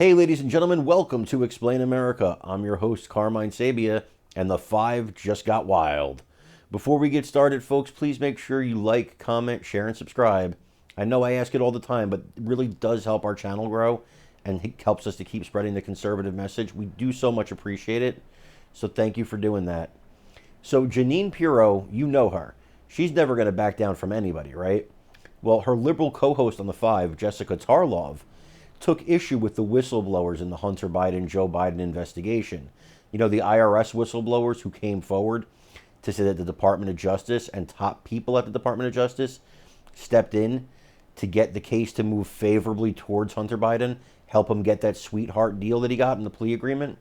Hey, ladies and gentlemen, welcome to Explain America. I'm your host, Carmine Sabia, and the five just got wild. Before we get started, folks, please make sure you like, comment, share, and subscribe. I know I ask it all the time, but it really does help our channel grow, and it helps us to keep spreading the conservative message. We do so much appreciate it, so thank you for doing that. So Jeanine Pirro, you know her. She's never going to back down from anybody, right? Well, her liberal co-host on The Five, Jessica Tarlov, took issue with the whistleblowers in the Hunter Biden-Joe Biden investigation. You know, the IRS whistleblowers who came forward to say that the Department of Justice and top people at the Department of Justice stepped in to get the case to move favorably towards Hunter Biden, help him get that sweetheart deal that he got in the plea agreement.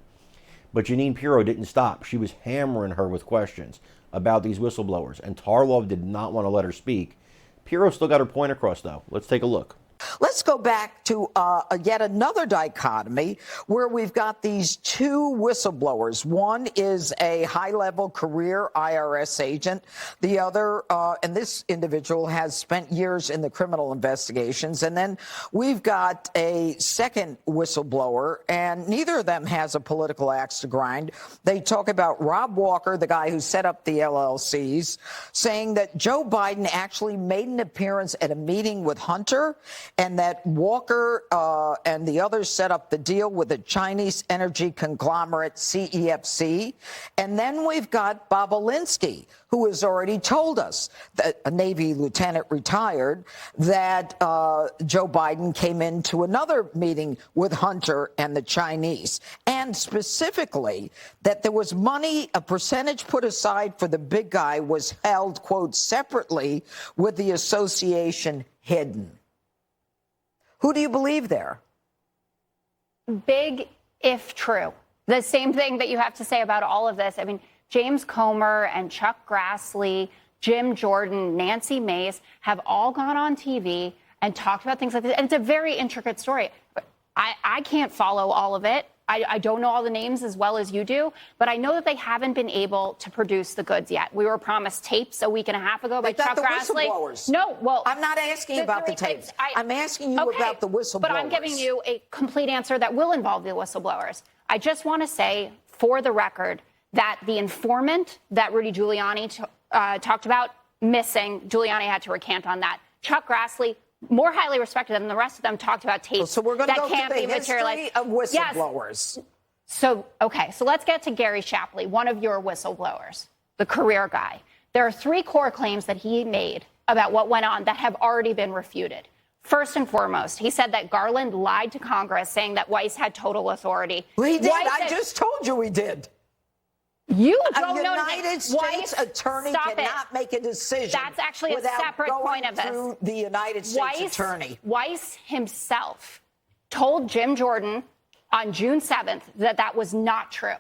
But Jeanine Pirro didn't stop. She was hammering her with questions about these whistleblowers, and Tarlov did not want to let her speak. Pirro still got her point across, though. Let's take a look. Let's go back to yet another dichotomy where we've got these two whistleblowers. One is a high-level career IRS agent. The other, and this individual has spent years in the criminal investigations. And then we've got a second whistleblower, and neither of them has a political axe to grind. They talk about Rob Walker, the guy who set up the LLCs, saying that Joe Biden actually made an appearance at a meeting with Hunter, and that Walker and the others set up the deal with the Chinese energy conglomerate CEFC. And then we've got Bobolinsky, who has already told us, that a Navy lieutenant retired, that Joe Biden came into another meeting with Hunter and the Chinese, and specifically that there was money, a percentage put aside for the big guy was held, quote, separately with the association hidden. Who do you believe there? Big if true. The same thing that you have to say about all of this. I mean, James Comer and Chuck Grassley, Jim Jordan, Nancy Mace have all gone on TV and talked about things like this. And it's a very intricate story. But I can't follow all of it. I don't know all the names as well as you do, but I know that they haven't been able to produce the goods yet. We were promised tapes a week and a half ago by Chuck Grassley. No, well, I'm not asking about the tapes. I'm asking you about the whistleblowers. But I'm giving you a complete answer that will involve the whistleblowers. I just want to say, for the record, that the informant that Rudy Giuliani talked about missing, Giuliani had to recant on that. Chuck Grassley, more highly respected than the rest of them, talked about tapes so we're going to go can't through be the history of whistleblowers. Yes. So let's get to Gary Shapley, one of your whistleblowers, the career guy. There are three core claims that he made about what went on that have already been refuted. First and foremost, he said that Garland lied to Congress, saying that Weiss had total authority. Well, he did. I just told you he did. You don't know. A United States attorney cannot make a decision. That's actually a separate point of this. Through the United States attorney. Weiss himself told Jim Jordan on June 7th that that was not true,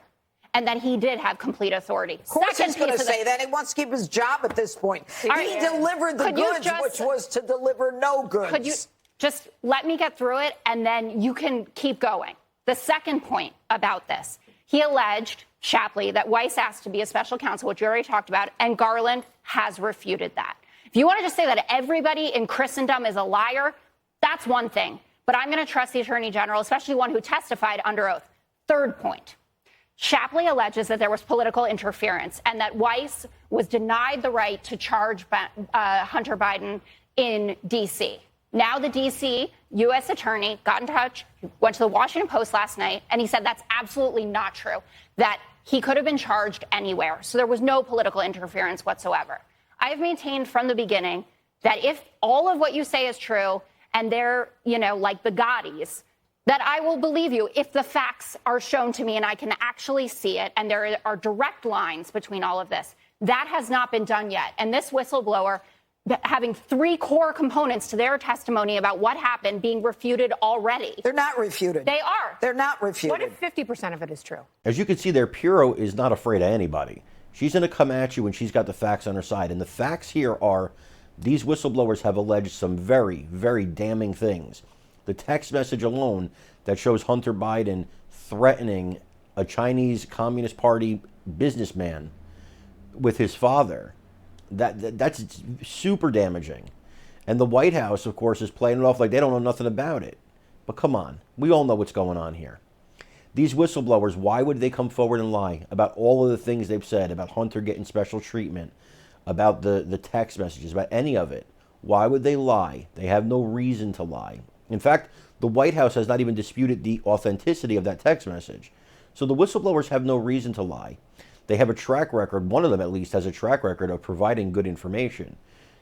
and that he did have complete authority. Of course he's going to say that. He wants to keep his job at this point. He delivered the goods, which was to deliver no goods. Could you just let me get through it, and then you can keep going? The second point about this, he alleged, Shapley, that Weiss asked to be a special counsel, which we already talked about, and Garland has refuted that. If you want to just say that everybody in Christendom is a liar, that's one thing. But I'm going to trust the Attorney General, especially one who testified under oath. Third point, Shapley alleges that there was political interference and that Weiss was denied the right to charge Hunter Biden in D.C. Now the D.C. U.S. attorney got in touch, went to the Washington Post last night, and he said that's absolutely not true, that he could have been charged anywhere. So there was no political interference whatsoever. I have maintained from the beginning that if all of what you say is true and they're, like the Gaudis, that I will believe you if the facts are shown to me and I can actually see it and there are direct lines between all of this. That has not been done yet. And this whistleblower, having three core components to their testimony about what happened, being refuted already. They're not refuted. They are. They're not refuted. What if 50% of it is true? As you can see there, Pirro is not afraid of anybody. She's going to come at you when she's got the facts on her side. And the facts here are these whistleblowers have alleged some very, very damning things. The text message alone that shows Hunter Biden threatening a Chinese Communist Party businessman with his father, that's super damaging. And the White House, of course, is playing it off like they don't know nothing about it. But come on, we all know what's going on here. These whistleblowers, why would they come forward and lie about all of the things they've said, about Hunter getting special treatment, about the text messages, about any of it? Why would they lie? They have no reason to lie. In fact, the White House has not even disputed the authenticity of that text message. So the whistleblowers have no reason to lie. They have a track record, one of them at least has a track record of providing good information.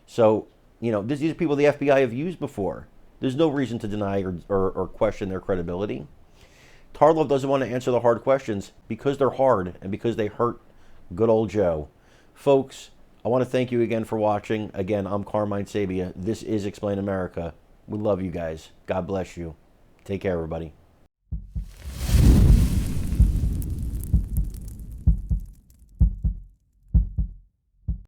So, these are people the FBI have used before. There's no reason to deny or question their credibility. Tarlov doesn't want to answer the hard questions because they're hard and because they hurt good old Joe. Folks, I want to thank you again for watching. Again, I'm Carmine Sabia. This is Explain America. We love you guys. God bless you. Take care, everybody.